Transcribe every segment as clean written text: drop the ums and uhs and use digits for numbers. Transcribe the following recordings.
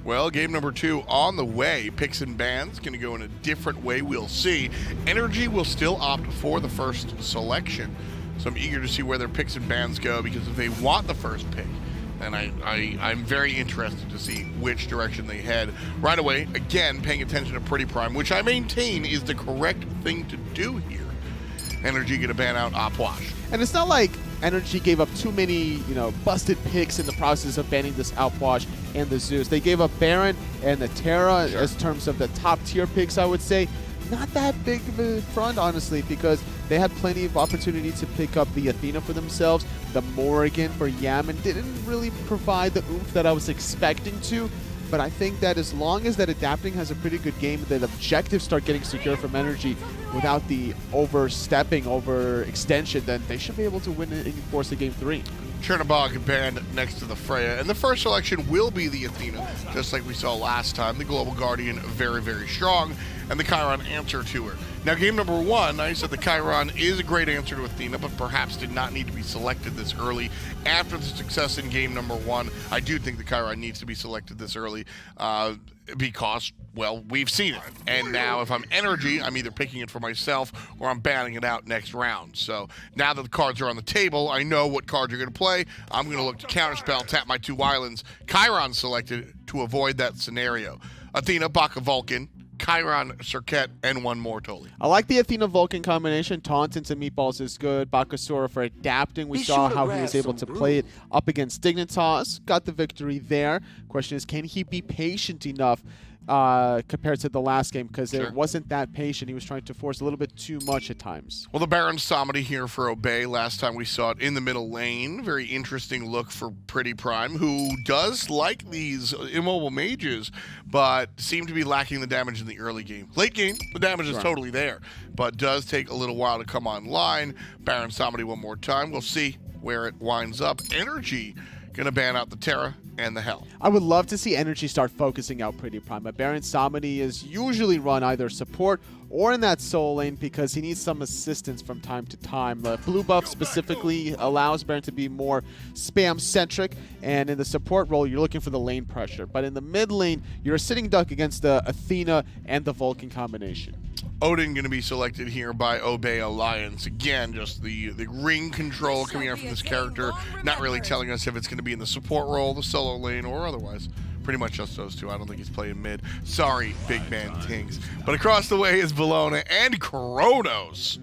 Well, game number 2 on the way. Picks and bans going to go in a different way. We'll see. NRG will still opt for the first selection. So I'm eager to see where their picks and bans go, because if they want the first pick, then I'm very interested to see which direction they head. Right away, again, paying attention to PrettyPriMe, which I maintain is the correct thing to do here. NRG going to ban out Opwash. And it's not like NRG gave up too many, busted picks in the process of banning this Outwash and the Zeus. They gave up Baron and the Terra as terms of the top tier picks, I would say. Not that big of a front, honestly, because they had plenty of opportunity to pick up the Athena for themselves. The Morrigan for Yammyn didn't really provide the oomph that I was expecting to. But I think that as long as that Adapting has a pretty good game, that objectives start getting secure from NRG without the overstepping, overextension, then they should be able to win it in course of game 3. Chernobog banned next to the Freya, and the first selection will be the Athena, just like we saw last time. The Global Guardian very, very strong, and the Chiron answer to her. Now, game number 1, I said the Chiron is a great answer to Athena, but perhaps did not need to be selected this early. After the success in game number 1, I do think the Chiron needs to be selected this early because, well, we've seen it. And now if I'm NRG, I'm either picking it for myself or I'm banning it out next round. So now that the cards are on the table, I know what cards you're going to play. I'm going to look to counterspell, tap my 2 islands. Chiron selected to avoid that scenario. Athena, Baka, Vulcan, Chiron, Serqet, and one more Toli. I like the Athena Vulcan combination. Tauntins and Meatballs is good. Bakasura for Adapting. We saw how he was able to play it up against Dignitas. Got the victory there. Question is, can he be patient enough compared to the last game? Because it wasn't that patient. He was trying to force a little bit too much at times. Well, the Baron Samedi here for Obey. Last time we saw it in the middle lane. Very interesting look for PrettyPriMe, who does like these immobile mages, but seem to be lacking the damage in the early game. Late game, the damage is totally there, but does take a little while to come online. Baron Samedi one more time. We'll see where it winds up. NRG going to ban out the Terra and the Hell. I would love to see NRG start focusing out PrettyPriMe. Baron Samedi is usually run either support or in that soul lane because he needs some assistance from time to time. The blue buff specifically allows Baron to be more spam-centric, and in the support role, you're looking for the lane pressure. But in the mid lane, you're a sitting duck against the Athena and the Vulcan combination. Odin going to be selected here by Obey Alliance. Again, just the ring control coming out from this character, not really telling us if it's going to be in the support role, the solo lane, or otherwise. Pretty much just those two. I don't think he's playing mid. Sorry, big man Tings. But across the way is Bellona and Chronos.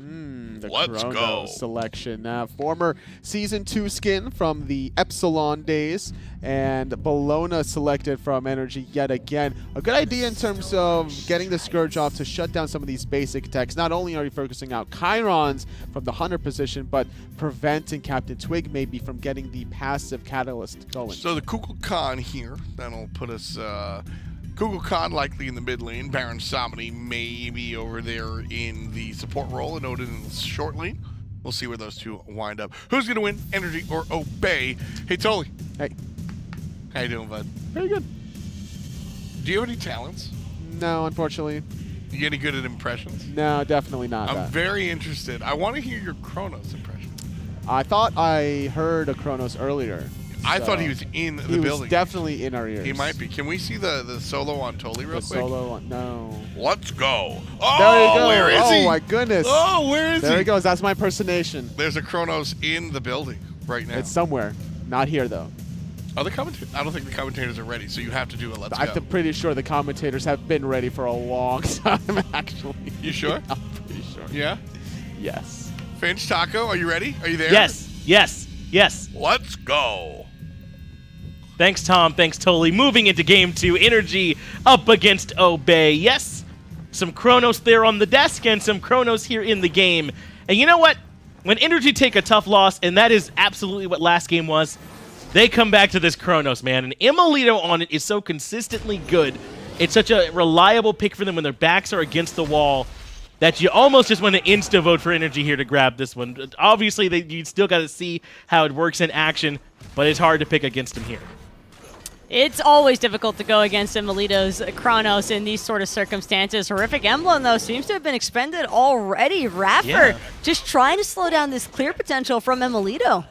Let's Chronos go. Selection. Former Season 2 skin from the Epsilon days, and Bellona selected from NRG yet again. A good idea in terms of getting the Scourge off to shut down some of these basic attacks. Not only are you focusing out Chirons from the Hunter position, but preventing CaptainTwig maybe from getting the passive Catalyst going. So the Kukulkan here, that'll put us... Kukulkan likely in the mid lane. Baron Samedi maybe over there in the support role, and Odin in the short lane. We'll see where those two wind up. Who's going to win, NRG or Obey? Hey, Toli. Hey. How you doing, bud? Very good. Do you have any talents? No, unfortunately. You any good at impressions? No, definitely not. I'm very interested. I want to hear your Chronos impression. I thought I heard a Chronos earlier. I thought he was in the building. He was definitely in our ears. He might be. Can we see the solo on Toli real quick? Solo on, no. Let's go. Oh, there you go. Where is he? Oh, my goodness. Oh, where is he? There he goes. That's my impersonation. There's a Chronos in the building right now. It's somewhere. Not here, though. Oh, the commentators? I don't think the commentators are ready, so you have to do it. Let's go. I'm pretty sure the commentators have been ready for a long time, actually. You sure? I'm pretty sure. Yeah? Yes. Finch, Taco, are you ready? Are you there? Yes. Yes. Yes. Let's go. Thanks, Tom. Thanks, Toli. Moving into game 2, NRG up against Obey. Yes, some Chronos there on the desk and some Chronos here in the game. And you know what? When NRG take a tough loss, and that is absolutely what last game was, they come back to this Chronos, man. And emilitoo on it is so consistently good. It's such a reliable pick for them when their backs are against the wall that you almost just want to insta-vote for NRG here to grab this one. Obviously, you still got to see how it works in action, but it's hard to pick against them here. It's always difficult to go against emilitoo's Chronos in these sort of circumstances. Horrific Emblem, though, seems to have been expended already. iRaffer just trying to slow down this clear potential from emilitoo.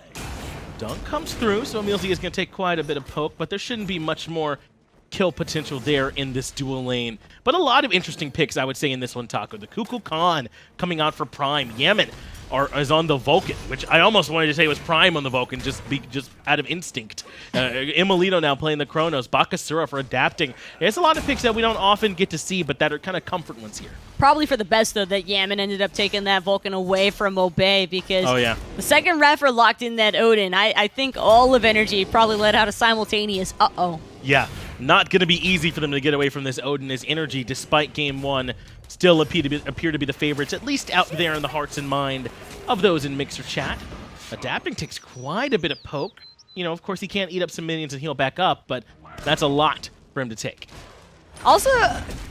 Dunk comes through, so emilZy is going to take quite a bit of poke, but there shouldn't be much more kill potential there in this dual lane. But a lot of interesting picks, I would say, in this one, Taco. The Kukulkan coming out for Prime. Yammyn is on the Vulcan, which I almost wanted to say was Prime on the Vulcan, just out of instinct. emilitoo now playing the Chronos. Bakasura for adapting. There's a lot of picks that we don't often get to see, but that are kind of comfort ones here. Probably for the best, though, that Yammyn ended up taking that Vulcan away from Obey, because the second iRaffer locked in that Odin. I think all of NRG probably let out a simultaneous uh-oh. Yeah, not going to be easy for them to get away from this Odin, as NRG, despite game one, still appear to be the favorites, at least out there in the hearts and mind of those in Mixer chat. Adapting takes quite a bit of poke. You know, of course, he can't eat up some minions and heal back up, but that's a lot for him to take. Also,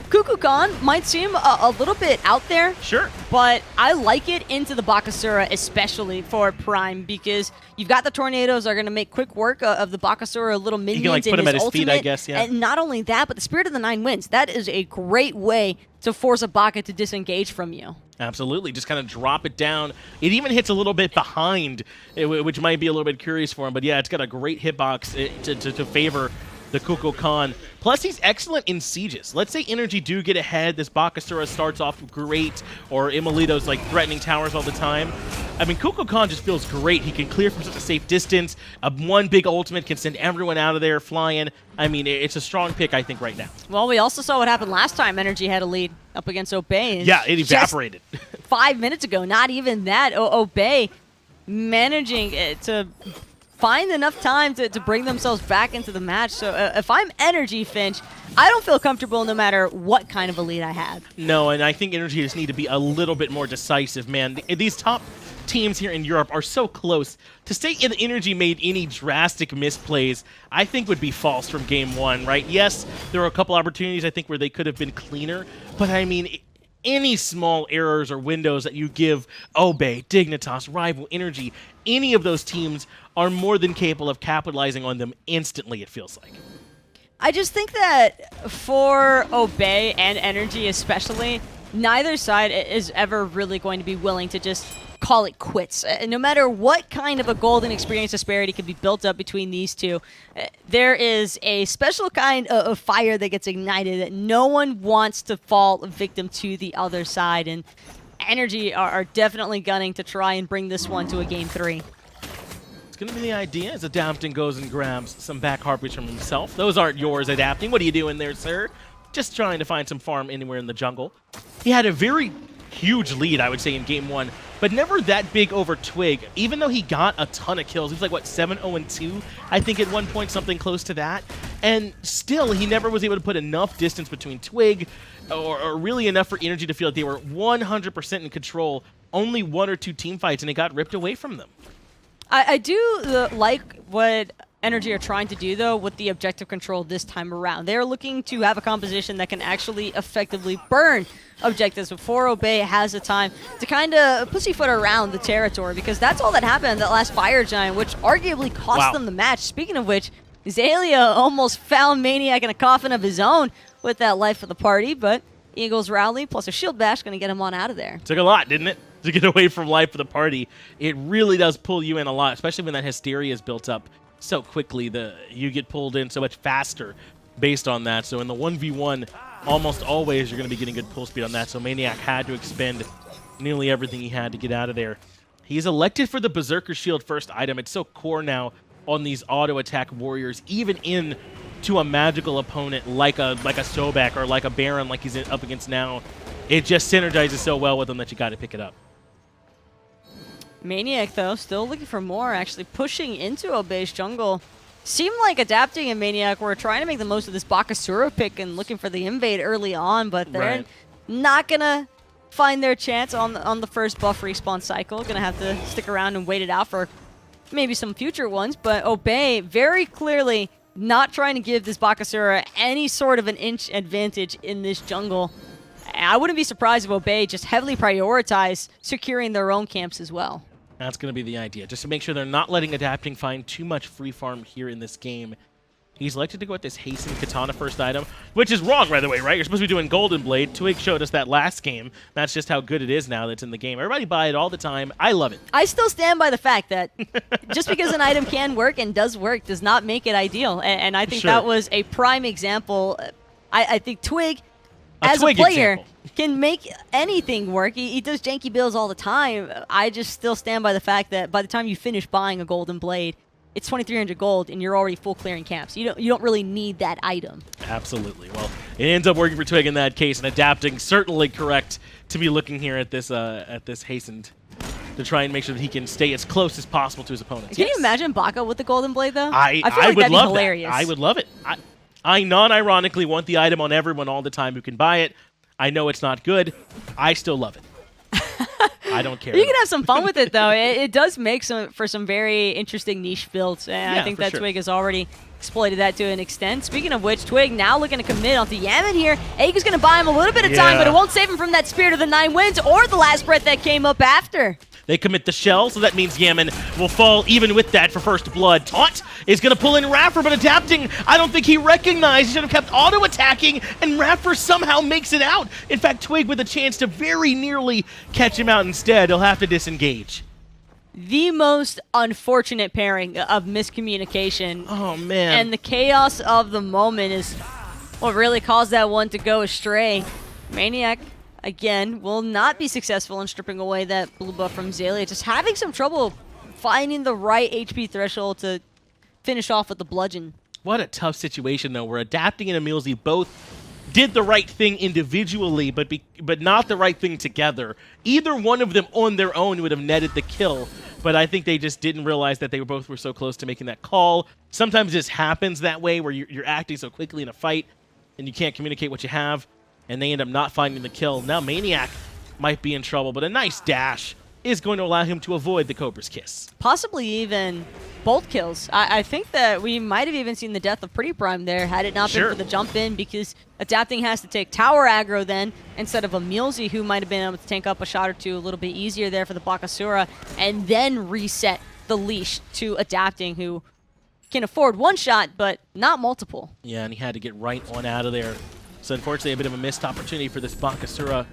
Kukulkan might seem a little bit out there. Sure. But I like it into the Bakasura, especially for Prime, because you've got the tornadoes are going to make quick work of the Bakasura little minions. You can, like, put him at his ultimate. feet, I guess, yeah. And not only that, but the Spirit of the Nine Winds. That is a great way to force a Baka to disengage from you. Absolutely. Just kind of drop it down. It even hits a little bit behind, which might be a little bit curious for him. But yeah, it's got a great hitbox to favor the Kukulkan. Plus, he's excellent in sieges. Let's say NRG do get ahead. This Bakasura starts off great, or emilitoo's like threatening towers all the time. I mean, Kukulkan just feels great. He can clear from such a safe distance. One big ultimate can send everyone out of there flying. I mean, it's a strong pick, I think, right now. Well, we also saw what happened last time NRG had a lead up against Obey. Yeah, it evaporated. 5 minutes ago, not even that. Obey managing to find enough time to bring themselves back into the match. So if I'm NRG, Finch, I don't feel comfortable no matter what kind of a lead I have. No, and I think NRG just need to be a little bit more decisive, man. These top teams here in Europe are so close. To say NRG made any drastic misplays, I think would be false from game one, right? Yes, there were a couple opportunities, I think, where they could have been cleaner, but I mean, any small errors or windows that you give Obey, Dignitas, Rival, NRG, any of those teams are more than capable of capitalizing on them instantly, it feels like. I just think that for Obey and NRG especially, neither side is ever really going to be willing to just call it quits. No matter what kind of a golden experience disparity can be built up between these two, there is a special kind of fire that gets ignited that no one wants to fall victim to the other side, and NRG are definitely gunning to try and bring this one to a game 3. It's going to be the idea as Adapting goes and grabs some back harpies from himself. Those aren't yours, Adapting. What are you doing there, sir? Just trying to find some farm anywhere in the jungle. He had a very huge lead, I would say, in game one, but never that big over Twig. Even though he got a ton of kills, he was like, what, 7-0-2? I think at one point, something close to that. And still, he never was able to put enough distance between Twig, or really enough for NRG to feel like they were 100% in control. Only 1 or 2 team fights, and it got ripped away from them. I do like what NRG are trying to do, though, with the objective control this time around. They're looking to have a composition that can actually effectively burn objectives before Obey has the time to kind of pussyfoot around the territory, because that's all that happened in that last Fire Giant, which arguably cost them the match. Speaking of which, Xaliea almost found maniaKK in a coffin of his own with that life of the party, but Eagles rally plus a shield bash going to get him on out of there. Took a lot, didn't it? To get away from life of the party. It really does pull you in a lot, especially when that hysteria is built up so quickly. You get pulled in so much faster based on that. So in the 1v1, almost always you're going to be getting good pull speed on that. So maniaKK had to expend nearly everything he had to get out of there. He's elected for the Berserker Shield first item. It's so core now on these auto attack warriors, even in to a magical opponent like a Sobek or like a Baron like he's up against now. It just synergizes so well with him that you got to pick it up. maniaKK, though, still looking for more, actually pushing into Obey's jungle. Seemed like Adapting and maniaKK were trying to make the most of this Bakasura pick and looking for the invade early on, but they're not going to find their chance on the first buff respawn cycle. Going to have to stick around and wait it out for maybe some future ones, but Obey very clearly not trying to give this Bakasura any sort of an inch advantage in this jungle. I wouldn't be surprised if Obey just heavily prioritize securing their own camps as well. That's going to be the idea, just to make sure they're not letting Adapting find too much free farm here in this game. He's elected to go with this Hasten Katana first item, which is wrong, by the way, right? You're supposed to be doing Golden Blade. Twig showed us that last game. That's just how good it is now that's in the game. Everybody buy it all the time. I love it. I still stand by the fact that just because an item can work and does work does not make it ideal. And I think that was a prime example. I think Twig, as a player, can make anything work. He does janky builds all the time. I just still stand by the fact that by the time you finish buying a Golden Blade, it's 2,300 gold, and you're already full clearing camps. You don't really need that item. Absolutely. Well, it ends up working for Twig in that case, and adapting certainly correct to be looking here at this hastened to try and make sure that he can stay as close as possible to his opponents. Can you imagine Baka with the Golden Blade, though? I feel like would that'd love be hilarious. that. I would love it. I non-ironically want the item on everyone all the time who can buy it. I know it's not good. I still love it. I don't care. You can have some fun with it, though. It does make for some very interesting niche builds, and I think that Twig has already exploited that to an extent. Speaking of which, Twig now looking to commit onto Yammyn here. Egg is going to buy him a little bit of time, but it won't save him from that Spirit of the Nine Winds or the last breath that came up after. They commit the shell, so that means Yammyn will fall even with that for first blood. Taunt is going to pull in iRaffer, but adapting, I don't think he recognized. He should have kept auto-attacking, and iRaffer somehow makes it out. In fact, Twig with a chance to very nearly catch him out instead. He'll have to disengage. The most unfortunate pairing of miscommunication. Oh, man. And the chaos of the moment is what really caused that one to go astray. maniaKK, again, will not be successful in stripping away that blue buff from Xaliea. Just having some trouble finding the right HP threshold to finish off with the bludgeon. What a tough situation, though, where adapting and emilZy both did the right thing individually, but not the right thing together. Either one of them on their own would have netted the kill, but I think they just didn't realize that they both were so close to making that call. Sometimes this happens that way, where you're acting so quickly in a fight, and you can't communicate what you have, and they end up not finding the kill. Now maniaKK might be in trouble, but a nice dash is going to allow him to avoid the Cobra's Kiss. Possibly even both kills. I think that we might have even seen the death of PrettyPriMe there had it not been for the jump in, because adapting has to take tower aggro then instead of emilZy, who might have been able to tank up a shot or two a little bit easier there for the Bakasura, and then reset the leash to adapting, who can afford one shot but not multiple. Yeah, and he had to get right on out of there. So unfortunately a bit of a missed opportunity for this Bakasura,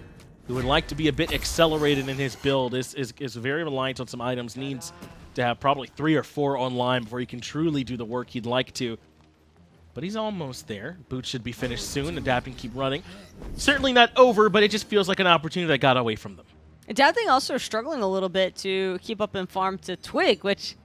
who would like to be a bit accelerated in his build, is very reliant on some items, needs to have probably 3 or 4 online before he can truly do the work he'd like to. But he's almost there. Boots should be finished soon. Adapting, keep running. Certainly not over, but it just feels like an opportunity that got away from them. Adapting also struggling a little bit to keep up in farm to Twig, which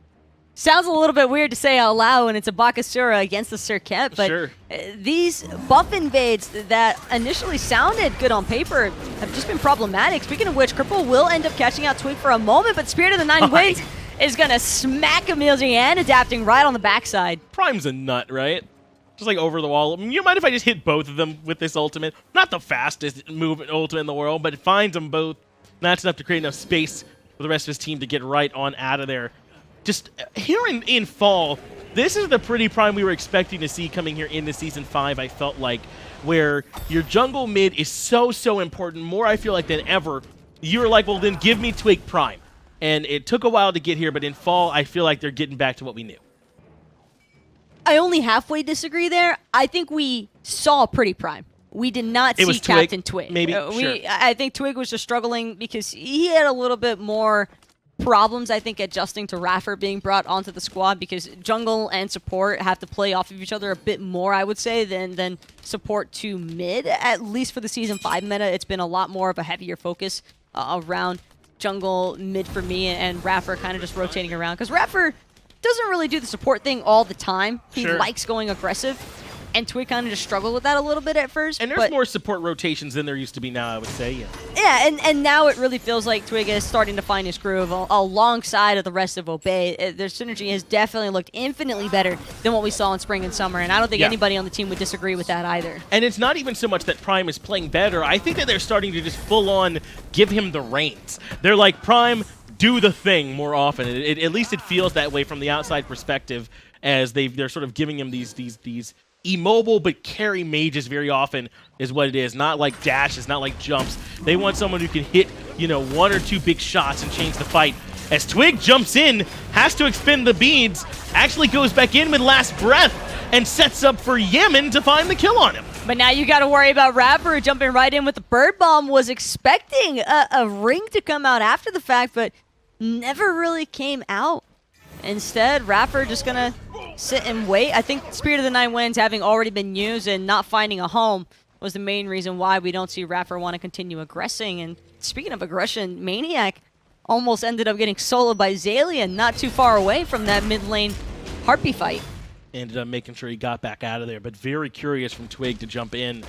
sounds a little bit weird to say out loud when it's a Bakasura against the Serqet, but these buff invades that initially sounded good on paper have just been problematic. Speaking of which, Cripple will end up catching out Twig for a moment, but Spirit of the Nine Winds is going to smack emilZy and adapting right on the backside. Prime's a nut, right? Just like over the wall. I mean, you mind if I just hit both of them with this ultimate? Not the fastest move ultimate in the world, but it finds them both. That's enough to create enough space for the rest of his team to get right on out of there. Just here in fall, this is the PrettyPriMe we were expecting to see coming here into Season 5, I felt like, where your jungle mid is so important, more I feel like than ever. You were like, well then give me Twig Prime. And it took a while to get here, but in fall, I feel like they're getting back to what we knew. I only halfway disagree there. I think we saw PrettyPriMe. We did not see CaptainTwig. Maybe, sure. I think Twig was just struggling because he had a little bit more problems, I think, adjusting to iRaffer being brought onto the squad, because jungle and support have to play off of each other a bit more, I would say, than support to mid. At least for the Season 5 meta, it's been a lot more of a heavier focus around jungle mid for me, and iRaffer kind of just rotating around, because iRaffer doesn't really do the support thing all the time. He likes going aggressive, and Twig kind of just struggled with that a little bit at first. And there's more support rotations than there used to be now, I would say. Yeah, and now it really feels like Twig is starting to find his groove alongside of the rest of Obey. Their synergy has definitely looked infinitely better than what we saw in spring and summer, and I don't think anybody on the team would disagree with that either. And it's not even so much that Prime is playing better. I think that they're starting to just full-on give him the reins. They're like, Prime, do the thing more often. At least it feels that way from the outside perspective, as they're sort of giving him these immobile but carry mages very often is what it is. Not like dashes, not like jumps. They want someone who can hit, 1 or 2 big shots and change the fight. as Twig jumps in, has to expend the beads, actually goes back in with last breath, and sets up for Yammyn to find the kill on him. But now you got to worry about iRaffer jumping right in with the bird bomb. Was expecting a ring to come out after the fact, but never really came out. Instead, iRaffer just going to sit and wait. I think Spirit of the Nine Winds having already been used and not finding a home was the main reason why we don't see iRaffer want to continue aggressing. And speaking of aggression, maniaKK almost ended up getting soloed by Xaliea not too far away from that mid lane Harpy fight. Ended up making sure he got back out of there, but very curious from Twig to jump in.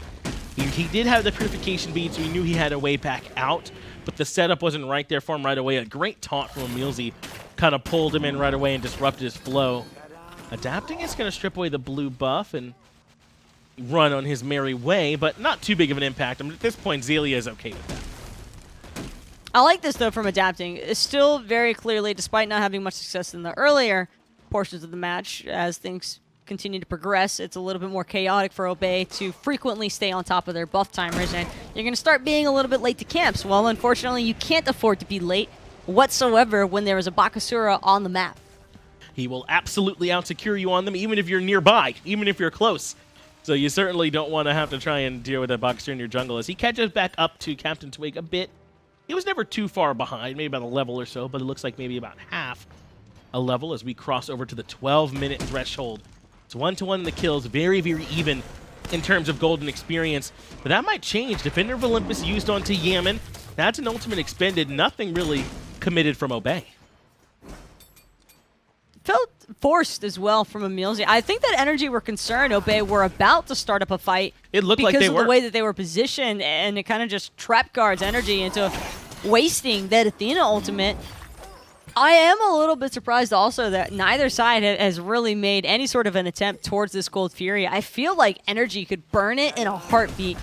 He did have the purification bead, so he knew he had a way back out, but the setup wasn't right there for him right away. A great taunt from emilZy kind of pulled him in right away and disrupted his flow. Adapting is going to strip away the blue buff and run on his merry way, but not too big of an impact. I mean, at this point, Xaliea is okay with that. I like this, though, from Adapting. It's still very clearly, despite not having much success in the earlier portions of the match, as things continue to progress, it's a little bit more chaotic for Obey to frequently stay on top of their buff timers, and you're going to start being a little bit late to camps. Well, unfortunately, you can't afford to be late whatsoever when there is a Bakasura on the map. He will absolutely out-secure you on them, even if you're nearby, even if you're close. So you certainly don't want to have to try and deal with a Bakasura in your jungle, as he catches back up to CaptainTwig a bit. He was never too far behind, maybe about a level or so, but it looks like maybe about half a level as we cross over to the 12-minute threshold. It's 1-to-1 in the kills, very, very even in terms of golden experience. But that might change. Defender of Olympus used onto Yammyn. That's an ultimate expended. Nothing really committed from Obey. Felt forced as well from emilZy. I think that NRG were concerned Obey were about to start up a fight. It looked like they were. Because of the way that they were positioned, and it kind of just trap guards NRG into wasting that Athena ultimate. I am a little bit surprised also that neither side has really made any sort of an attempt towards this Gold Fury. I feel like NRG could burn it in a heartbeat,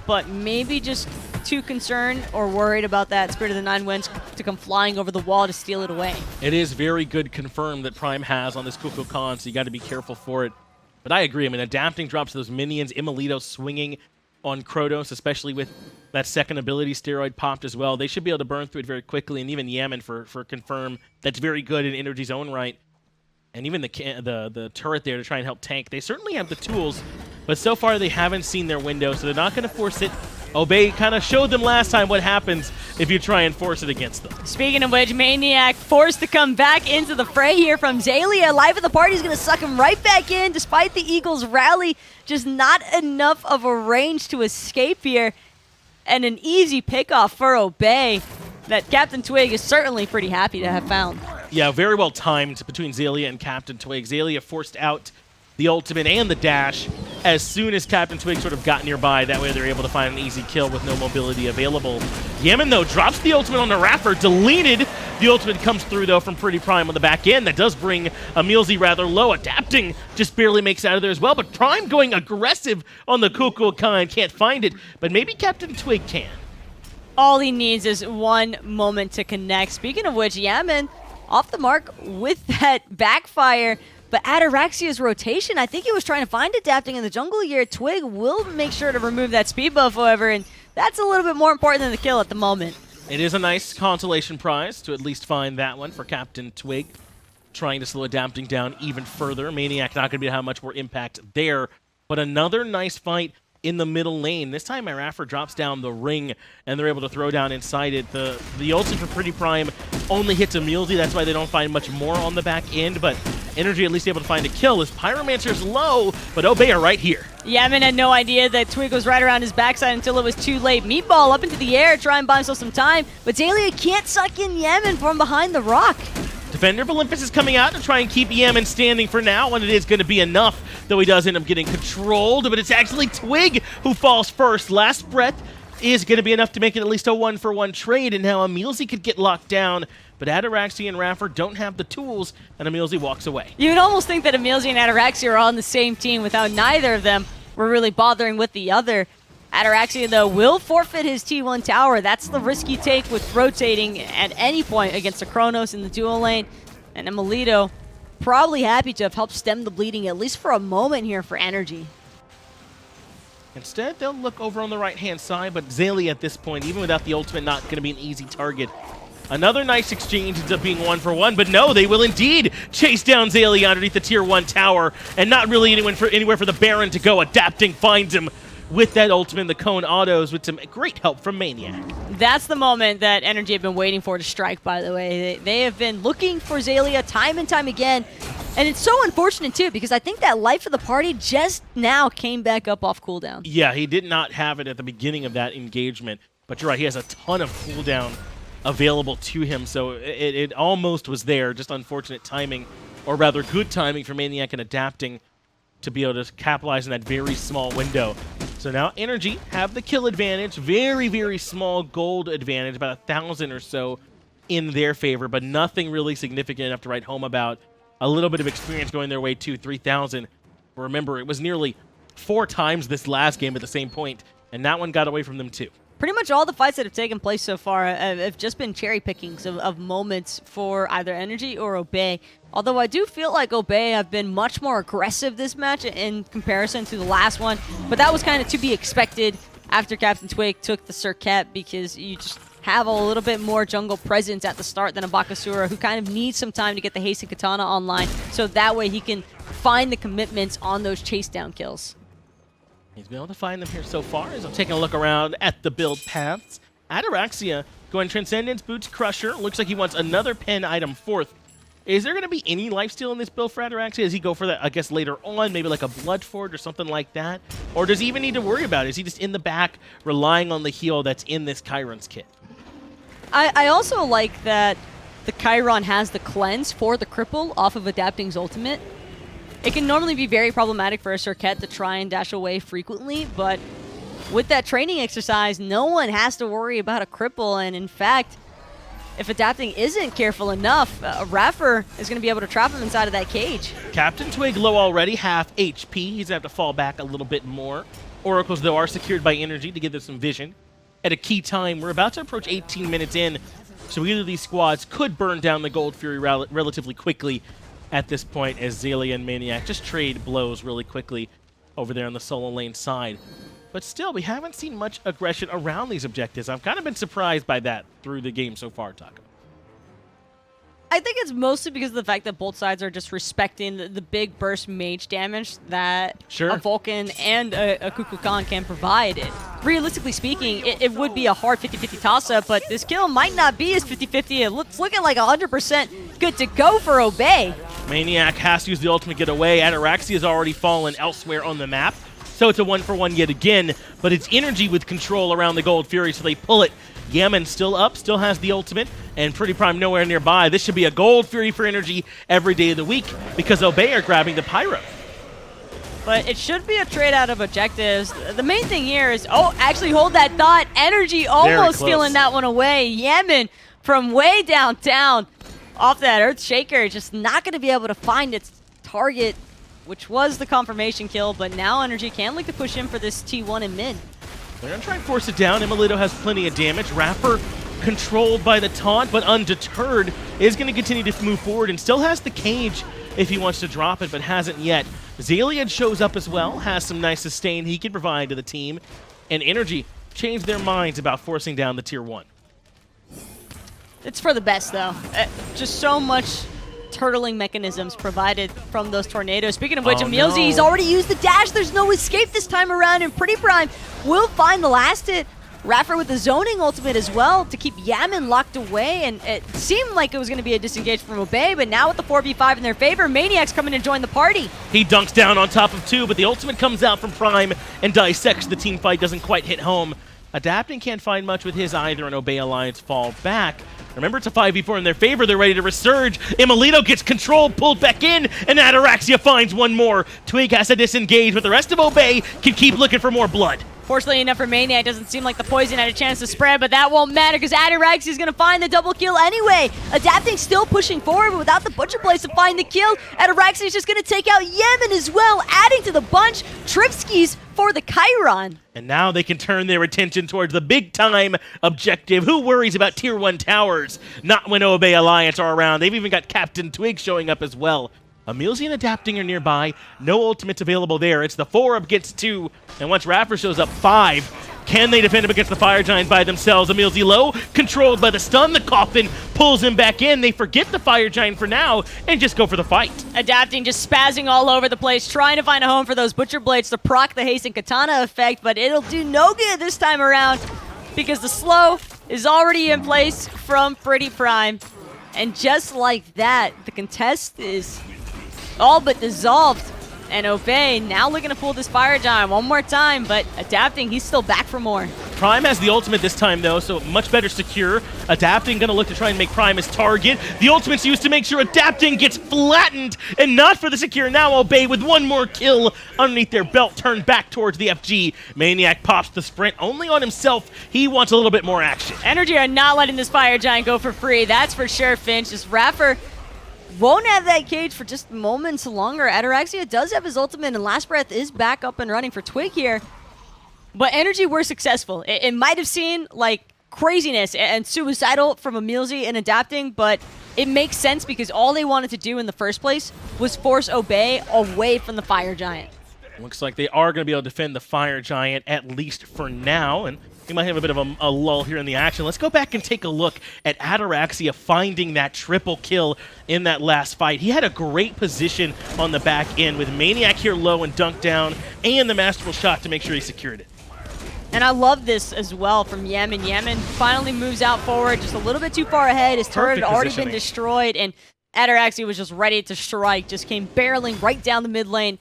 but maybe just too concerned or worried about that Spirit of the Nine Winds to come flying over the wall to steal it away. It is very good confirmed that Prime has on this Kukulkan, so you got to be careful for it. But I agree. I mean, Adapting drops those minions, emilitoo swinging on Chronos, especially with that second ability steroid popped as well. They should be able to burn through it very quickly, and even Yammyn for confirm that's very good in NRG's own right. And even the turret there to try and help tank. They certainly have the tools, but so far they haven't seen their window, so they're not going to force it. Obey kind of showed them last time what happens if you try and force it against them. Speaking of which, maniaKK forced to come back into the fray here from Xaliea. Life of the party is going to suck him right back in, despite the Eagles' rally. Just not enough of a range to escape here. And an easy pickoff for Obey that CaptainTwig is certainly pretty happy to have found. Yeah, very well timed between Xaliea and CaptainTwig. Xaliea forced out the ultimate and the dash as soon as CaptainTwig sort of got nearby. That way they're able to find an easy kill with no mobility available. Yammyn, though, drops the ultimate on the iRaffer, deleted. The ultimate comes through, though, from PrettyPriMe on the back end. That does bring emilZy rather low. Adapting just barely makes out of there as well, but Prime going aggressive on the Kukulkan. Can't find it, but maybe CaptainTwig can. All he needs is one moment to connect. Speaking of which, Yammyn off the mark with that backfire. But Ataraxia's rotation, I think he was trying to find Adapting in the jungle here. Twig will make sure to remove that speed buff, however, and that's a little bit more important than the kill at the moment. It is a nice consolation prize to at least find that one for CaptainTwig, trying to slow Adapting down even further. maniaKK not going to be have much more impact there, but another nice fight in the middle lane. This time iRaffer drops down the ring, and they're able to throw down inside it. The ulti for PrettyPriMe only hits emilZy, that's why they don't find much more on the back end, but NRG at least able to find a kill as Pyromancer's low, but Obey are right here. Yammyn had no idea that Twig was right around his backside until it was too late. Meatball up into the air, try and buy himself some time, but Xaliea can't suck in Yammyn from behind the rock. Defender of Olympus is coming out to try and keep Yammyn standing for now, and it is going to be enough, though he does end up getting controlled, but it's actually Twig who falls first. Last breath is going to be enough to make it at least a 1-for-1 trade, and now emilZy could get locked down, but Ataraxia and iRaffer don't have the tools, and emilZy walks away. You would almost think that emilZy and Ataraxia are on the same team without neither of them were really bothering with the other. Ataraxia, though, will forfeit his T1 tower. That's the risky take with rotating at any point against a Chronos in the dual lane. And emilitoo probably happy to have helped stem the bleeding, at least for a moment here for NRG. Instead, they'll look over on the right-hand side, but Xaliea at this point, even without the ultimate, not going to be an easy target Another nice exchange ends up being 1-for-1, but no, they will indeed chase down Xaliea underneath the tier 1 tower, and not really anywhere for the Baron to go. Adapting finds him with that ultimate, the cone autos, with some great help from maniaKK. That's the moment that NRG have been waiting for to strike, by the way. They have been looking for Xaliea time and time again. And it's so unfortunate, too, because I think that life of the party just now came back up off cooldown. Yeah, he did not have it at the beginning of that engagement. But you're right, he has a ton of cooldown available to him, so it almost was there. Just unfortunate timing, or rather good timing for maniaKK and adapting to be able to capitalize on that very small window. So now NRG have the kill advantage, very, very small gold advantage, about 1,000 or so in their favor, but nothing really significant enough to write home about. A little bit of experience going their way to 3,000. Remember, it was nearly 4 times this last game at the same point, and that one got away from them too. Pretty much all the fights that have taken place so far have just been cherry pickings of moments for either NRG or Obey. Although I do feel like Obey have been much more aggressive this match in comparison to the last one. But that was kind of to be expected after CaptainTwig took the Serqet, because you just have a little bit more jungle presence at the start than a Bakasura, who kind of needs some time to get the Haste and Katana online, so that way he can find the commitments on those chase down kills. He's been able to find them here so far as I'm taking a look around at the build paths. Ataraxia going Transcendence, Boots, Crusher. Looks like he wants another pen item 4th. Is there going to be any lifesteal in this build for Ataraxia? Does he go for that, I guess, later on, maybe like a Blood Forge or something like that? Or does he even need to worry about it? Is he just in the back relying on the heal that's in this Chiron's kit? I also like that the Chiron has the cleanse for the cripple off of Adapting's ultimate. It can normally be very problematic for a Serqet to try and dash away frequently, but with that training exercise, no one has to worry about a cripple, and in fact, if Adapting isn't careful enough, iRaffer is going to be able to trap him inside of that cage. CaptainTwig low already, half HP. He's going to have to fall back a little bit more. Oracles, though, are secured by NRG to give them some vision. At a key time, we're about to approach 18 minutes in, so either of these squads could burn down the Gold Fury relatively quickly at this point, as Xaliea and maniaKK just trade blows really quickly over there on the solo lane side. But still, we haven't seen much aggression around these objectives. I've kind of been surprised by that through the game so far, Taco. I think it's mostly because of the fact that both sides are just respecting the big burst mage damage that a Vulcan and a Kukulkan can provide. Realistically speaking, it would be a hard 50-50 toss-up, but this kill might not be as 50-50. It's looking like 100% good to go for Obey. maniaKK has to use the ultimate get away. Ataraxia has already fallen elsewhere on the map, so it's a 1-for-1 yet again, but it's NRG with control around the Gold Fury, so they pull it. Yammyn still up, still has the ultimate, and PrettyPriMe nowhere nearby. This should be a Gold Fury for NRG every day of the week, because Obey are grabbing the Pyro. But it should be a trade out of objectives. The main thing here is, actually hold that thought. NRG almost stealing that one away. Yammyn from way downtown off that Earth Shaker, just not going to be able to find its target, which was the confirmation kill, but now NRG can look to push in for this T1 in mid. They're going to try and force it down. emilitoo has plenty of damage. iRaffer controlled by the taunt, but undeterred, is going to continue to move forward and still has the cage if he wants to drop it, but hasn't yet. Xaliea shows up as well, has some nice sustain he can provide to the team, and NRG changed their minds about forcing down the Tier 1. It's for the best, though. Just so much turtling mechanisms provided from those tornadoes. Speaking of which, emilZy, he's already used the dash. There's no escape this time around, and PrettyPriMe will find the last hit. iRaffer with the zoning ultimate as well to keep Yammyn locked away, and it seemed like it was going to be a disengage from Obey, but now with the 4v5 in their favor, maniaKK's coming to join the party. He dunks down on top of 2, but the ultimate comes out from Prime and dissects. The team fight doesn't quite hit home. Adapting can't find much with his either, and Obey Alliance fall back. Remember, it's a 5v4 in their favor. They're ready to resurge. emilitoo gets control, pulled back in, and Ataraxia finds one more. Twig has to disengage, but the rest of Obey can keep looking for more blood. Fortunately enough for maniaKK, it doesn't seem like the poison had a chance to spread, but that won't matter because Ataraxia is going to find the double kill anyway. Adapting still pushing forward, but without the Butcher Blades to find the kill, Ataraxia is just going to take out Yammyn as well, adding to the bunch. Tripskis for the Chiron. And now they can turn their attention towards the big-time objective. Who worries about Tier 1 towers? Not when Obey Alliance are around. They've even got CaptainTwig showing up as well. emilZy and Adapting are nearby. No ultimates available there. It's the 4 against 2. And once iRaffer shows up, 5. Can they defend him against the Fire Giant by themselves? emilZy low, controlled by the stun. The Coffin pulls him back in. They forget the Fire Giant for now and just go for the fight. Adapting, just spazzing all over the place, trying to find a home for those Butcher Blades to proc the haste and katana effect, but it'll do no good this time around because the slow is already in place from PrettyPriMe. And just like that, the contest is all but dissolved. And Obey now looking to pull this Fire Giant one more time, but Adapting, he's still back for more. Prime has the ultimate this time, though, so much better secure. Adapting gonna look to try and make Prime his target. The ultimate's used to make sure Adapting gets flattened, and not for the secure. Now Obey with one more kill underneath their belt, turned back towards the FG. maniaKK pops the sprint only on himself. He wants a little bit more action. NRG are not letting this Fire Giant go for free, that's for sure, Finch. This iRaffer won't have that cage for just moments longer. Ataraxia does have his ultimate, and Last Breath is back up and running for Twig here. But NRG were successful. It might have seemed like craziness and suicidal from emilZy and Adapting, but it makes sense because all they wanted to do in the first place was force Obey away from the Fire Giant. Looks like they are going to be able to defend the Fire Giant, at least for now, and we might have a bit of a lull here in the action. Let's go back and take a look at Ataraxia finding that triple kill in that last fight. He had a great position on the back end with maniaKK here low and dunked down, and the masterful shot to make sure he secured it. And I love this as well from Yammyn. Yammyn finally moves out forward, just a little bit too far ahead. His turret had already been destroyed, and Ataraxia was just ready to strike, just came barreling right down the mid lane,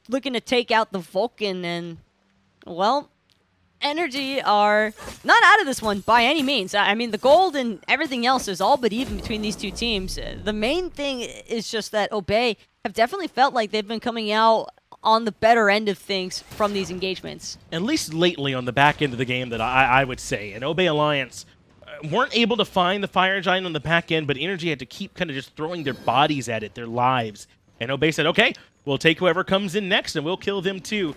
looking to take out the Vulcan, and, well, NRG are not out of this one by any means. I mean, the gold and everything else is all but even between these two teams. The main thing is just that Obey have definitely felt like they've been coming out on the better end of things from these engagements. At least lately on the back end of the game that I would say. And Obey Alliance weren't able to find the Fire Giant on the back end, but NRG had to keep kind of just throwing their bodies at it, their lives. And Obey said, okay, we'll take whoever comes in next and we'll kill them too.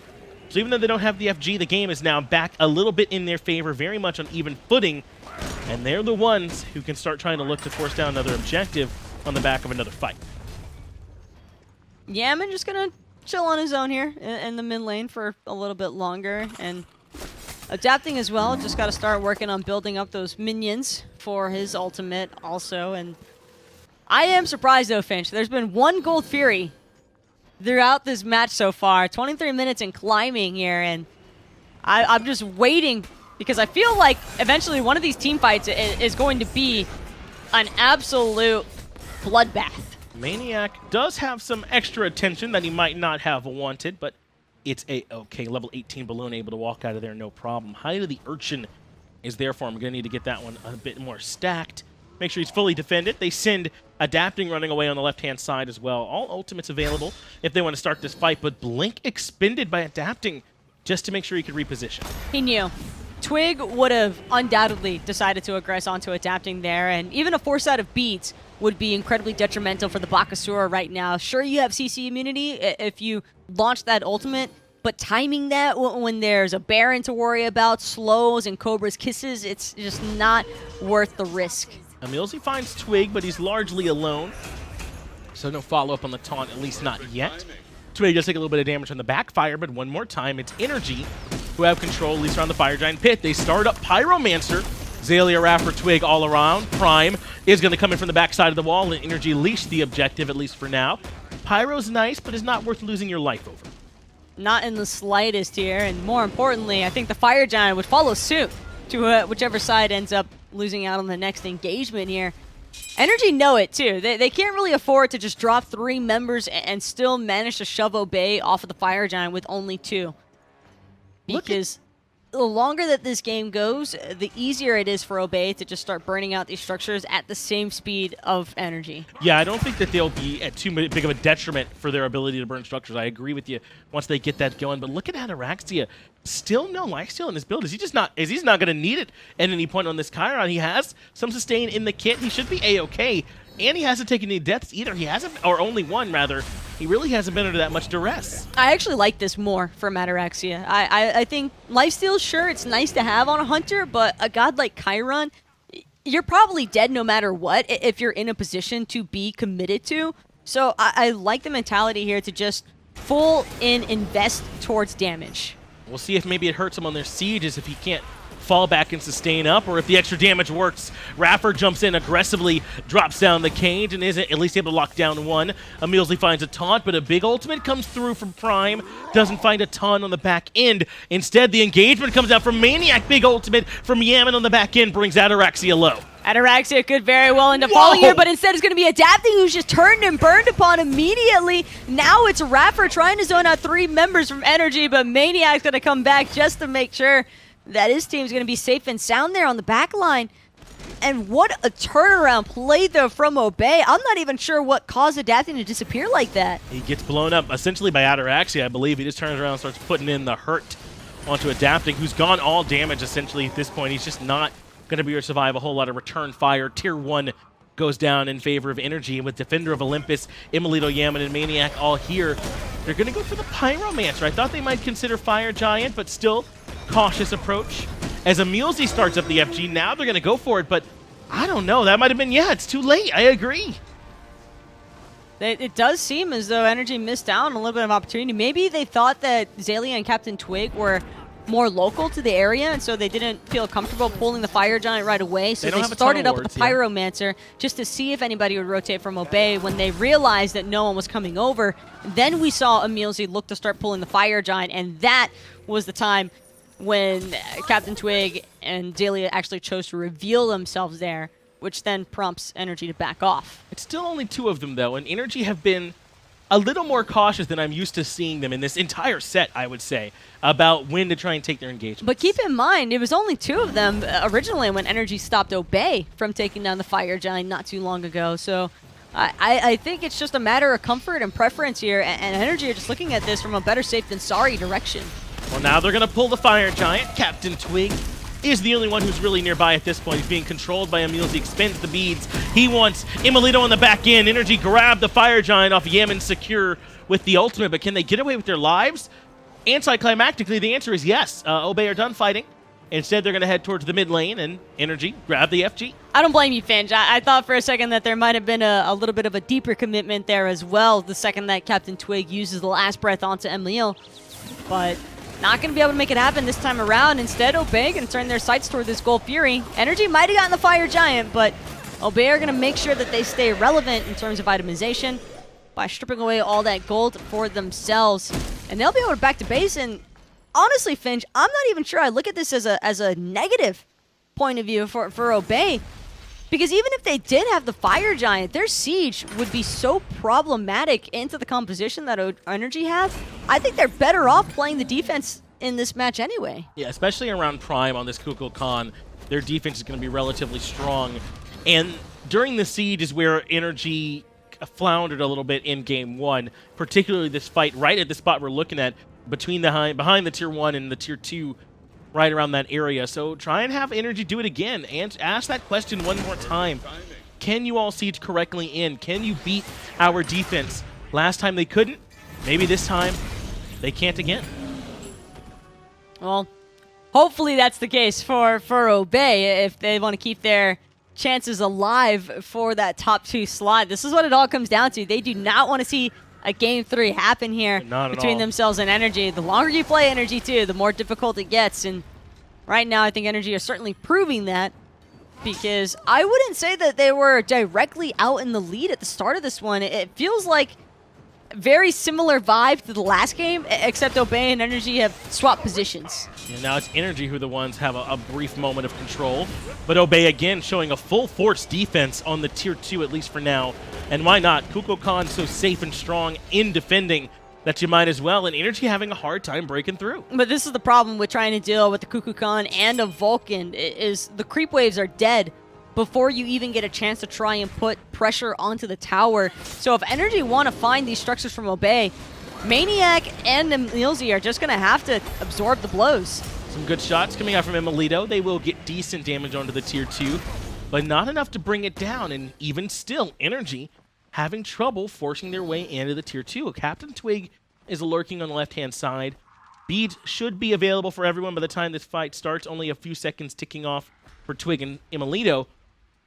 So even though they don't have the FG, the game is now back a little bit in their favor, very much on even footing. And they're the ones who can start trying to look to force down another objective on the back of another fight. Yammyn just going to chill on his own here in the mid lane for a little bit longer. And Adapting as well, just got to start working on building up those minions for his ultimate also. And I am surprised though, Finch. There's been one Gold Fury throughout this match so far. 23 minutes and climbing here, and I'm just waiting because I feel like eventually one of these team fights is going to be an absolute bloodbath. maniaKK does have some extra attention that he might not have wanted, but it's a-okay. Level 18 Bellona able to walk out of there no problem. Height of the Urchin is there for him. We're going to need to get that one a bit more stacked. Make sure he's fully defended. They send Adapting running away on the left-hand side as well. All ultimates available if they want to start this fight, but Blink expended by Adapting just to make sure he could reposition. He knew. Twig would have undoubtedly decided to aggress onto Adapting there, and even a force out of beats would be incredibly detrimental for the Bakasura right now. Sure, you have CC immunity if you launch that ultimate, but timing that when there's a Baron to worry about, slows and Cobra's kisses, it's just not worth the risk. emilZy finds Twig, but he's largely alone. So no follow-up on the taunt, at least not yet. Twig does take a little bit of damage on the backfire, but one more time, it's NRG who have control, at least around the Fire Giant pit. They start up Pyromancer. Xaliea, iRaffer, Twig all around. Prime is going to come in from the backside of the wall, and NRG leash the objective, at least for now. Pyro's nice, but is not worth losing your life over. Not in the slightest here, and more importantly, I think the Fire Giant would follow suit to whichever side ends up losing out on the next engagement here. NRG know it too. They can't really afford to just drop 3 members and still manage to shove Obey off of the Fire Giant with only 2. Because the longer that this game goes, the easier it is for Obey to just start burning out these structures at the same speed of NRG. Yeah, I don't think that they'll be at too big of a detriment for their ability to burn structures. I agree with you once they get that going. But look at Ataraxia. Still no lifesteal in his build. He's not going to need it at any point on this Chiron. He has some sustain in the kit. He should be A-okay. And he hasn't taken any deaths either. He hasn't, or only one rather. He really hasn't been under that much duress. I actually like this more from Ataraxia. I think lifesteal, sure, it's nice to have on a hunter, but a god like Chiron, you're probably dead no matter what if you're in a position to be committed to. So I like the mentality here to just full in invest towards damage. We'll see if maybe it hurts him on their sieges if he can't fall back and sustain up, or if the extra damage works. iRaffer jumps in aggressively, drops down the cage, and isn't at least able to lock down one. emilZy finds a taunt, but a big ultimate comes through from Prime. Doesn't find a ton on the back end. Instead, the engagement comes out from maniaKK. Big ultimate from Yammyn on the back end brings Ataraxia low. Ataraxia could very well end up falling here, but instead it's going to be Adapting, who's just turned and burned upon immediately. Now it's iRaffer trying to zone out 3 members from NRG, but maniaKK's going to come back just to make sure that his team's going to be safe and sound there on the back line. And what a turnaround play, though, from Obey. I'm not even sure what caused Adapting to disappear like that. He gets blown up essentially by Ataraxia, I believe. He just turns around and starts putting in the hurt onto Adapting, who's gone all damage essentially at this point. He's just not going to be able to survive a whole lot of return fire. Tier 1 goes down in favor of NRG, with Defender of Olympus, emilitoo, Yammyn, and maniaKK all here. They're going to go for the Pyromancer. I thought they might consider Fire Giant, but still cautious approach. As emilZy starts up the FG, now they're going to go for it, but I don't know. That might have been, yeah, it's too late. I agree. It does seem as though NRG missed out on a little bit of opportunity. Maybe they thought that Xaliea and CaptainTwig were more local to the area, and so they didn't feel comfortable pulling the Fire Giant right away. So they started up with the Pyromancer just to see if anybody would rotate from Obey. When they realized that no one was coming over, then we saw emilZy look to start pulling the Fire Giant, and that was the time when CaptainTwig and Xaliea actually chose to reveal themselves there, which then prompts NRG to back off. It's still only 2 of them, though, and NRG have been a little more cautious than I'm used to seeing them in this entire set, I would say, about when to try and take their engagement. But keep in mind, it was only 2 of them originally when NRG stopped Obey from taking down the Fire Giant not too long ago. So I think it's just a matter of comfort and preference here, and NRG are just looking at this from a better safe than sorry direction. Well, now they're going to pull the Fire Giant. CaptainTwig is the only one who's really nearby at this point. He's being controlled by emilZy, expends the beads. He wants emilitoo on the back end. NRG grab the Fire Giant off Yammyn, secure with the ultimate, but can they get away with their lives? Anticlimactically, the answer is yes. Obey are done fighting. Instead, they're going to head towards the mid lane, and NRG grab the FG. I don't blame you, Finch. I thought for a second that there might have been a little bit of a deeper commitment there as well, the second that CaptainTwig uses the last breath onto emilitoo. But not going to be able to make it happen this time around. Instead, Obey going to turn their sights toward this Gold Fury. NRG might have gotten the Fire Giant, but Obey are going to make sure that they stay relevant in terms of itemization by stripping away all that gold for themselves. And they'll be able to back to base. And honestly, Finch, I'm not even sure I look at this as a negative point of view for Obey. Because even if they did have the Fire Giant, their siege would be so problematic into the composition that NRG has. I think they're better off playing the defense in this match anyway. Yeah, especially around Prime on this Kukulkan, their defense is going to be relatively strong. And during the siege is where NRG floundered a little bit in Game 1, particularly this fight right at the spot we're looking at between behind the Tier 1 and the Tier 2, right around that area. So try and have NRG do it again and ask that question one more time. Can you all siege correctly in? Can you beat our defense? Last time they couldn't. Maybe this time they can't again. Well, hopefully that's the case for Obey if they want to keep their chances alive for that top 2 slot. This is what it all comes down to. They do not want to see a Game 3 happen here between themselves and NRG. The longer you play NRG too, the more difficult it gets. And right now, I think NRG are certainly proving that, because I wouldn't say that they were directly out in the lead at the start of this one. It feels like very similar vibe to the last game, except Obey and NRG have swapped positions. And now it's NRG who the ones have a brief moment of control. But Obey again showing a full force defense on the Tier 2, at least for now. And why not? Kukulkan so safe and strong in defending that you might as well. And NRG having a hard time breaking through. But this is the problem with trying to deal with the Kukulkan and a Vulcan, is the creep waves are dead before you even get a chance to try and put pressure onto the tower. So if NRG want to find these structures from Obey, maniaKK and emilZy are just going to have to absorb the blows. Some good shots coming out from emilitoo. They will get decent damage onto the Tier 2, but not enough to bring it down. And even still, NRG having trouble forcing their way into the Tier 2. CaptainTwig is lurking on the left-hand side. Beads should be available for everyone by the time this fight starts. Only a few seconds ticking off for Twig and emilitoo.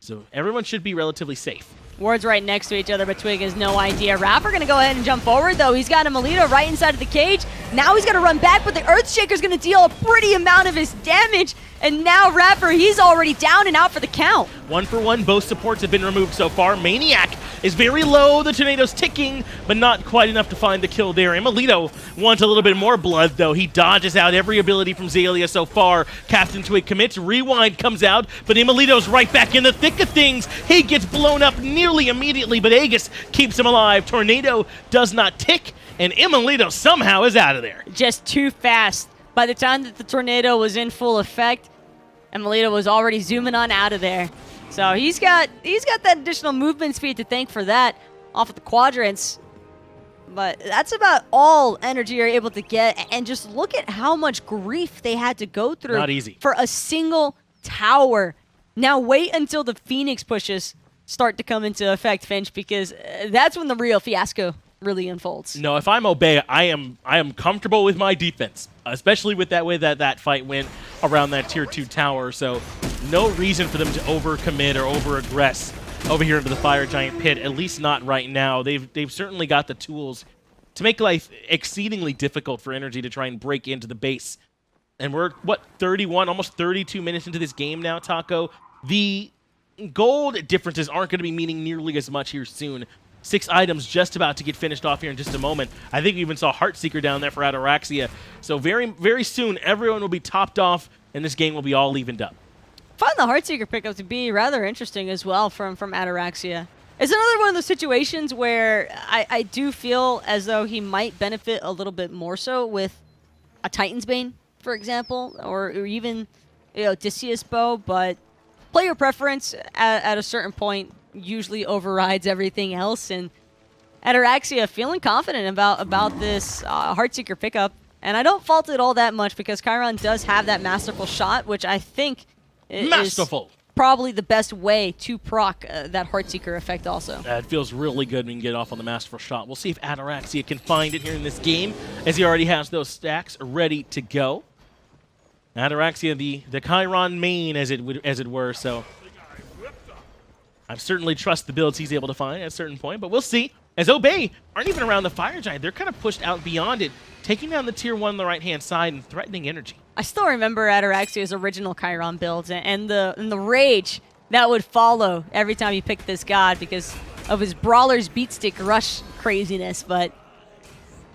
So everyone should be relatively safe. Wards right next to each other, but Twig has no idea. iRaffer going to go ahead and jump forward, though. He's got emilitoo right inside of the cage. Now he's going to run back, but the Earthshaker's going to deal a pretty amount of his damage. And now iRaffer, he's already down and out for the count. 1 for 1, both supports have been removed so far. maniaKK is very low, the tornado's ticking, but not quite enough to find the kill there. emilitoo wants a little bit more blood, though. He dodges out every ability from Xaliea so far. CaptainTwig commits, Rewind comes out, but emilitoo's right back in the thick of things. He gets blown up nearly immediately, but Aegis keeps him alive. Tornado does not tick, and emilitoo somehow is out of there. Just too fast. By the time that the tornado was in full effect, emilitoo was already zooming on out of there. So he's got that additional movement speed to thank for that off of the quadrants. But that's about all NRG are able to get. And just look at how much grief they had to go through. Not easy. For a single tower. Now wait until the Phoenix pushes start to come into effect, Finch, because that's when the real fiasco really unfolds. No, if I'm Obey, I am comfortable with my defense, especially with that way that fight went around that tier 2 tower. So no reason for them to overcommit or over-aggress over here into the Fire Giant pit, at least not right now. They've certainly got the tools to make life exceedingly difficult for NRG to try and break into the base. And we're, what, 31, almost 32 minutes into this game now, Taco. The gold differences aren't going to be meaning nearly as much here soon. 6 items just about to get finished off here in just a moment. I think we even saw Heartseeker down there for Ataraxia. So very, very soon, everyone will be topped off, and this game will be all evened up. I find the Heartseeker pickup to be rather interesting as well from Ataraxia. It's another one of those situations where I do feel as though he might benefit a little bit more so with a Titan's Bane, for example, or even Odysseus Bow, but player preference at a certain point usually overrides everything else, and Ataraxia feeling confident about this Heartseeker pickup, and I don't fault it all that much because Chiron does have that Masterful Shot, which I think is probably the best way to proc that Heartseeker effect also. It feels really good when you get off on the Masterful Shot. We'll see if Ataraxia can find it here in this game, as he already has those stacks ready to go. Ataraxia, the Chiron main, as it were, so I certainly trust the builds he's able to find at a certain point, but we'll see. As Obey aren't even around the Fire Giant, they're kind of pushed out beyond it, taking down the tier 1 on the right-hand side and threatening NRG. I still remember Ataraxia's original Chiron builds and the rage that would follow every time he picked this god because of his Brawler's Beatstick Rush craziness, but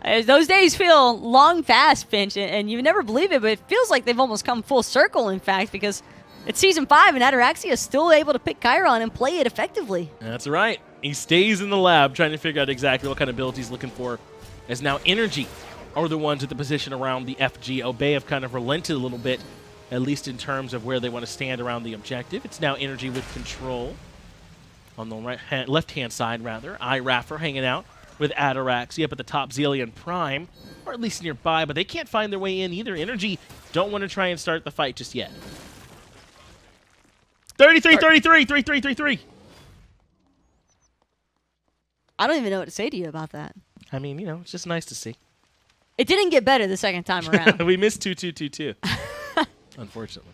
those days feel long past, Finch, and you never believe it, but it feels like they've almost come full circle, in fact, because it's Season 5, and Ataraxia is still able to pick Chiron and play it effectively. That's right. He stays in the lab trying to figure out exactly what kind of build he's looking for, as now NRG are the ones at the position around the FG. Obey have kind of relented a little bit, at least in terms of where they want to stand around the objective. It's now NRG with control on the left-hand side, rather. iRaffer hanging out with Ataraxia up at the top. Xaliea and Prime, or at least nearby, but they can't find their way in either. NRG don't want to try and start the fight just yet. 33-33, 3-3-3-3. I don't even know what to say to you about that. I mean, it's just nice to see. It didn't get better the second time around. We missed 2-2-2-2. Unfortunately.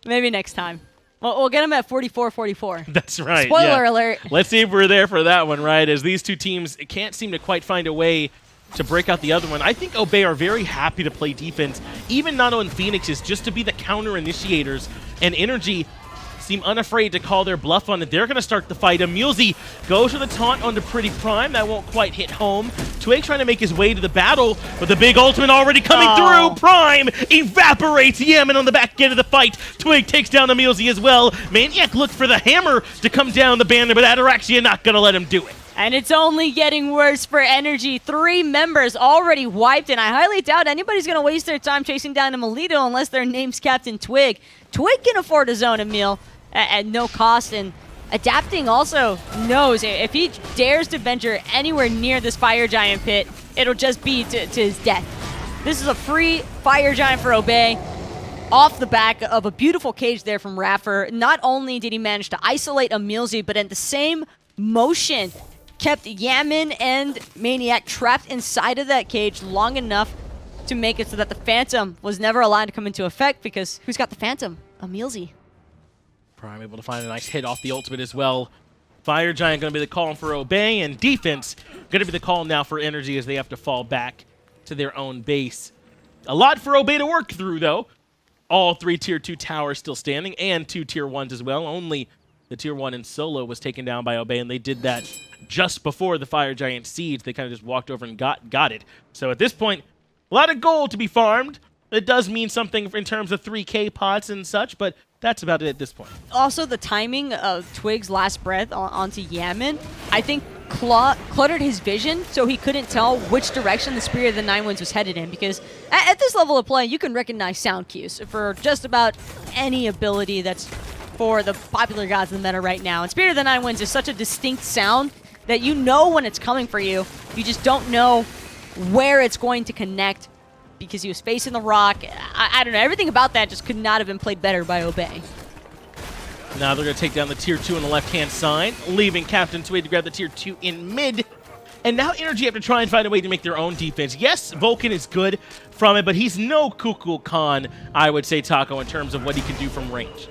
Maybe next time. Well, we'll get them at 44-44. That's right. Spoiler alert. Let's see if we're there for that one, right? As these two teams can't seem to quite find a way to break out the other one. I think Obey are very happy to play defense, even Nano and Phoenixes, just to be the counter initiators. And NRG seem unafraid to call their bluff on it. They're going to start the fight. emilZy goes for the taunt onto PrettyPriMe. That won't quite hit home. Twig trying to make his way to the battle, but the big ultimate already coming through. Prime evaporates Yammyn on the back end of the fight. Twig takes down emilZy as well. maniaKK looked for the hammer to come down the banner, but Ataraxia not going to let him do it. And it's only getting worse for NRG. 3 members already wiped, and I highly doubt anybody's going to waste their time chasing down emilitoo unless their name's CaptainTwig. Twig can afford his own Emil at no cost, and Adapting also knows if he dares to venture anywhere near this Fire Giant pit, it'll just be to his death. This is a free Fire Giant for Obey, off the back of a beautiful cage there from iRaffer. Not only did he manage to isolate emilZy, but in the same motion, kept Yammyn and maniaKK trapped inside of that cage long enough to make it so that the Phantom was never allowed to come into effect, because who's got the Phantom? emilZy. Prime able to find a nice hit off the ultimate as well. Fire Giant going to be the call for Obey, and defense going to be the call now for NRG as they have to fall back to their own base. A lot for Obey to work through, though. All 3 Tier 2 towers still standing, and 2 Tier 1s as well. Only the Tier 1 in solo was taken down by Obey, and they did that just before the Fire Giant siege. They kind of just walked over and got it. So at this point, a lot of gold to be farmed. It does mean something in terms of 3K pots and such, but that's about it at this point. Also, the timing of Twig's last breath onto Yammyn, I think cluttered his vision, so he couldn't tell which direction the Spirit of the Nine Winds was headed in, because at this level of play, you can recognize sound cues for just about any ability that's for the popular gods in the meta right now. And Spirit of the Nine Winds is such a distinct sound that you know when it's coming for you. You just don't know where it's going to connect because he was facing the rock. I don't know. Everything about that just could not have been played better by Obey. Now they're going to take down the Tier 2 on the left-hand side, leaving CaptainTwig to grab the Tier 2 in mid. And now NRG have to try and find a way to make their own defense. Yes, Vulcan is good from it, but he's no Kukulkan, I would say, Taco, in terms of what he can do from range.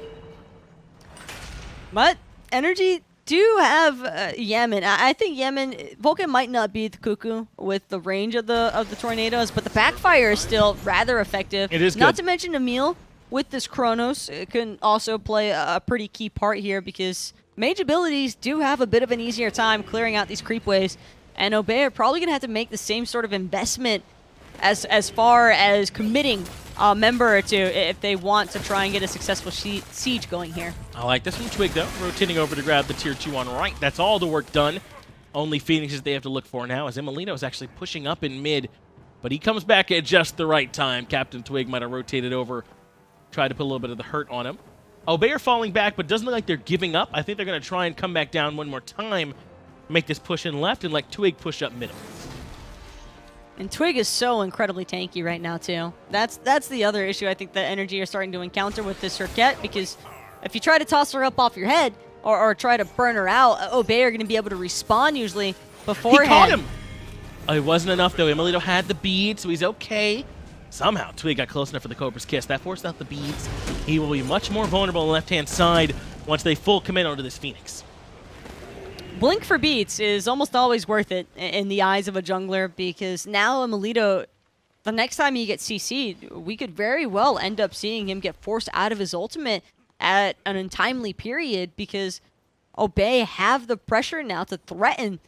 But NRG do have Yammyn. I think Yammyn, Vulcan might not be the cuckoo with the range of the tornadoes, but the backfire is still rather effective. It is not good. to mention Emil with this Chronos can also play a pretty key part here, because mage abilities do have a bit of an easier time clearing out these creep waves, and Obey are probably going to have to make the same sort of investment as far as committing a member or two if they want to try and get a successful siege going here. I like this from Twig, though, rotating over to grab the Tier 2 on right. That's all the work done. Only Phoenixes they have to look for now, as emilitoo is actually pushing up in mid, but he comes back at just the right time. CaptainTwig might have rotated over, tried to put a little bit of the hurt on him. Obey are falling back, but doesn't look like they're giving up. I think they're going to try and come back down one more time, make this push in left, and let Twig push up middle. And Twig is so incredibly tanky right now, too. That's the other issue I think that NRG are starting to encounter with this Serqet, because if you try to toss her up off your head or try to burn her out, Obey are going to be able to respawn usually beforehand. He caught him! Oh, it wasn't enough, though. emilitoo had the bead, so he's okay. Somehow, Twig got close enough for the Cobra's Kiss. That forced out the beads. He will be much more vulnerable on the left-hand side once they full commit onto this Phoenix. Blink for beats is almost always worth it in the eyes of a jungler, because now emilitoo, the next time he gets CC'd, we could very well end up seeing him get forced out of his ultimate at an untimely period, because Obey have the pressure now to threaten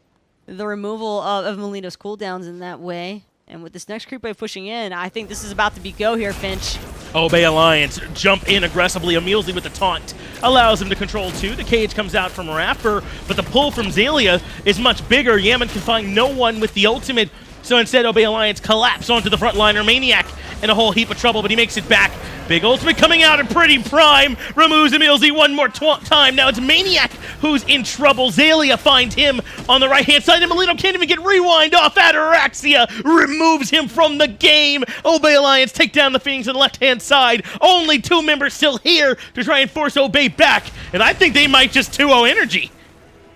the removal of emilitoo's cooldowns in that way. And with this next creep wave pushing in, I think this is about to be go here, Finch. Obey Alliance jump in aggressively. emilZy with the taunt allows him to control 2. The cage comes out from iRaffer, but the pull from Xaliea is much bigger. Yammyn can find no one with the ultimate, so instead Obey Alliance collapse onto the frontliner maniaKK in a whole heap of trouble, but he makes it back. Big ultimate coming out of PrettyPriMe, removes emilZy one more time. Now it's maniaKK who's in trouble. Xaliea finds him on the right-hand side. emilitoo can't even get rewind off. Ataraxia removes him from the game. Obey Alliance take down the Phoenix on the left-hand side. Only 2 members still here to try and force Obey back, and I think they might just 2-0 NRG.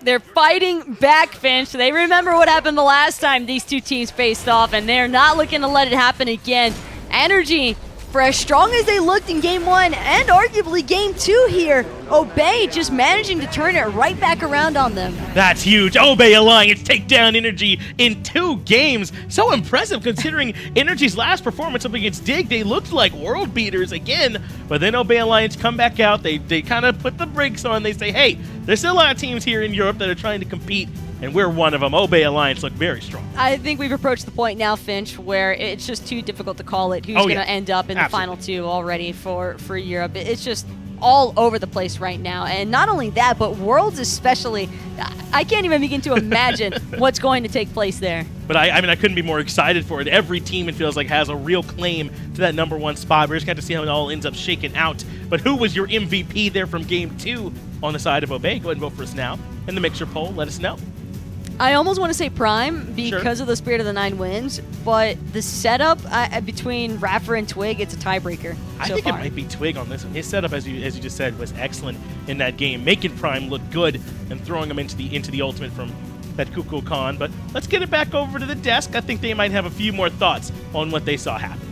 They're fighting back, Finch. They remember what happened the last time these two teams faced off, and they're not looking to let it happen again. NRG, for as strong as they looked in Game 1 and arguably Game 2 here, Obey just managing to turn it right back around on them. That's huge. Obey Alliance take down NRG in 2 games. So impressive considering NRG's last performance up against Dig. They looked like world beaters again, but then Obey Alliance come back out. They kind of put the brakes on. They say, hey, there's still a lot of teams here in Europe that are trying to compete, and we're one of them. Obey Alliance look very strong. I think we've approached the point now, Finch, where it's just too difficult to call it who's going to end up in the final 2 already for Europe. It's just all over the place right now. And not only that, but Worlds especially. I can't even begin to imagine what's going to take place there. But I mean, I couldn't be more excited for it. Every team, it feels like, has a real claim to that #1 spot. We're just going to see how it all ends up shaking out. But who was your MVP there from Game 2 on the side of Obey? Go ahead and vote for us now in the Mixer poll. Let us know. I almost want to say Prime because of the Spirit of the Nine Winds, but the setup between iRaffer and Twig, it's a tiebreaker. I think it might be Twig on this one. His setup, as you just said, was excellent in that game, making Prime look good and throwing him into the ultimate from that Kukulkan. But let's get it back over to the desk. I think they might have a few more thoughts on what they saw happen.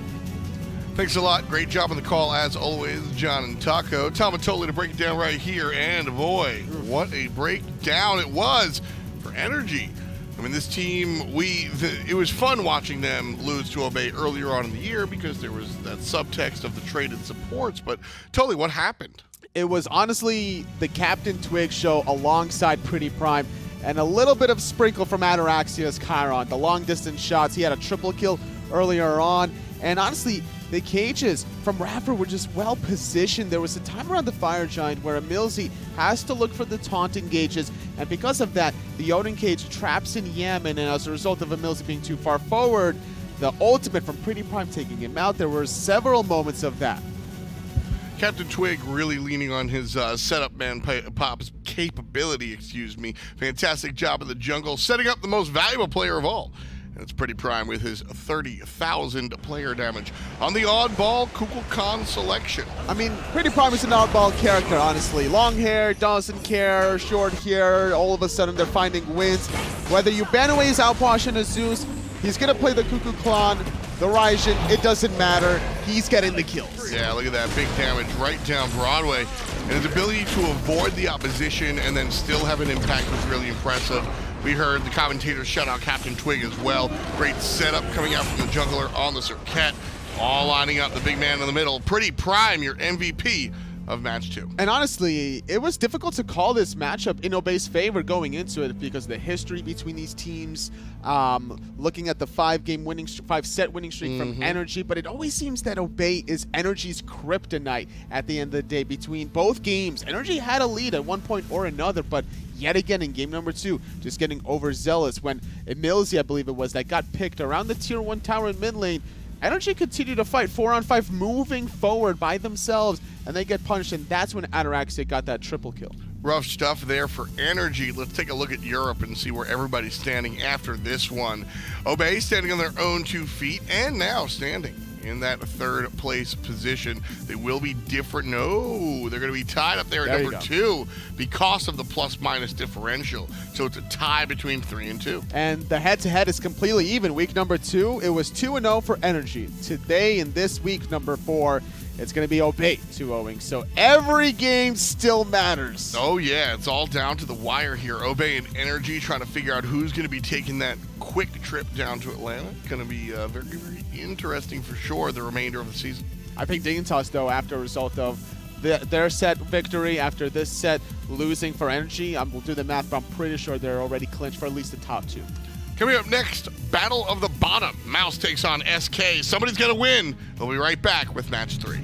Thanks a lot. Great job on the call, as always, John and Taco. Tom and Totally to break it down right here. And boy, what a breakdown it was for NRG. I mean, this team, it was fun watching them lose to Obey earlier on in the year because there was that subtext of the traded supports, but totally, what happened? It was honestly the CaptainTwig show alongside PrettyPriMe and a little bit of sprinkle from Ataraxia's Chiron. The long distance shots, he had a triple kill earlier on, and honestly, the cages from iRaffer were just well positioned. There was a time around the Fire Giant where emilZy has to look for the taunt engages, and because of that, the Odin cage traps in Yammyn, and as a result of emilZy being too far forward, the ultimate from PrettyPriMe taking him out. There were several moments of that. CaptainTwig really leaning on his setup man pop's capability, Fantastic job in the jungle, setting up the most valuable player of all. And it's PrettyPriMe with his 30,000 player damage on the oddball Kukulkan selection. I mean, PrettyPriMe is an oddball character, honestly. Long hair, doesn't care, short hair, all of a sudden they're finding wins. Whether you ban away his Outwash and a Zeus, he's going to play the Kukulkan, the Raijin, it doesn't matter. He's getting the kills. Yeah, look at that big damage right down Broadway. And his ability to avoid the opposition and then still have an impact was really impressive. We heard the commentators shout out CaptainTwig as well. Great setup coming out from the jungler on the Serqet. All lining up the big man in the middle. PrettyPriMe, your MVP of match 2. And honestly, it was difficult to call this matchup in Obey's favor going into it because the history between these teams, looking at the 5-set winning streak from NRG, but it always seems that Obey is NRG's kryptonite at the end of the day. Between both games, NRG had a lead at one point or another, but yet again in game number 2, just getting overzealous when emilZy, I believe it was, that got picked around the tier 1 tower in mid lane. NRG continued to fight 4-on-5, moving forward by themselves, and they get punished, and that's when Ataraxia got that triple kill. Rough stuff there for NRG. Let's take a look at Europe and see where everybody's standing after this one. Obey standing on their own 2 feet, and now standing in that 3rd place position. They will be different. No, they're going to be tied up there at number 2 because of the plus-minus differential. So it's a tie between 3 and 2. And the head-to-head is completely even. Week number 2, it was 2-0 for NRG. Today, in this week number 4, it's going to be Obey 2-0ing. So every game still matters. Oh, yeah. It's all down to the wire here. Obey and NRG trying to figure out who's going to be taking that quick trip down to Atlanta. Going to be very, very interesting for sure the remainder of the season. I think Dignitas, though, after a result of their set victory, after this set losing for NRG, we'll do the math, but I'm pretty sure they're already clinched for at least the top 2. Coming up next, Battle of the Bottom. Mouse takes on SK. Somebody's going to win. We'll be right back with match 3.